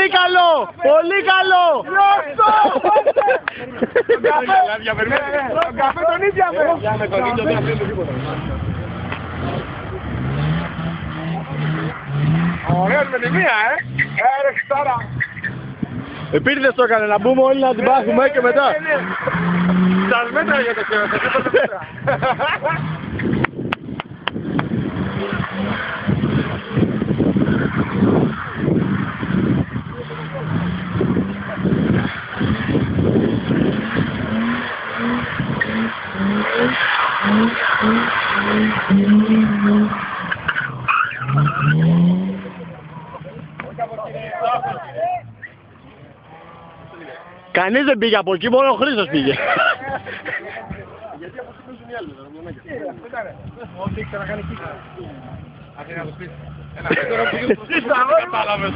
Πολύ καλό! Πολύ καλό! Τον καφέ τον ήπιαμε! Ωραίος με τη μία, έρεξε τώρα! Επίτηδες το έκανε, να μπούμε όλοι να την πάθουμε και μετά. Σας μέτρα για το καιρό, σας είπα τα μέτρα. Κανείς δεν πήγε από εκεί, μόνο ο Χρήστος πήγε. Γιατί αποστηρίζουν οι άλλοι, δεν είναι. Ό,τι ήξερα να κάνει κύκλα. Αυτή να το πεις. Τώρα πήγε προς το κατάλαβες.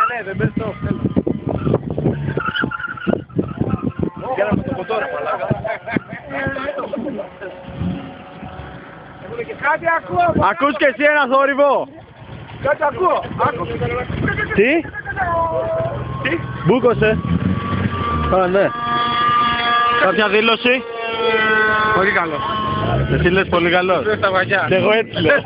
Ναι, δεν πες το, θέλω. Κάναμε το κοντόρα, μαλάκα. Κάτι ακούω. Ακούς και εσύ ένα θόρυβο. Κάτι ακούω. Τι? Τι? Μπούκωσε. Α, ναι. Κάποια δήλωση? Πολύ καλό. Εσύ λες πολύ καλό. Στα βαγιά. Και εγώ έτσι λέω.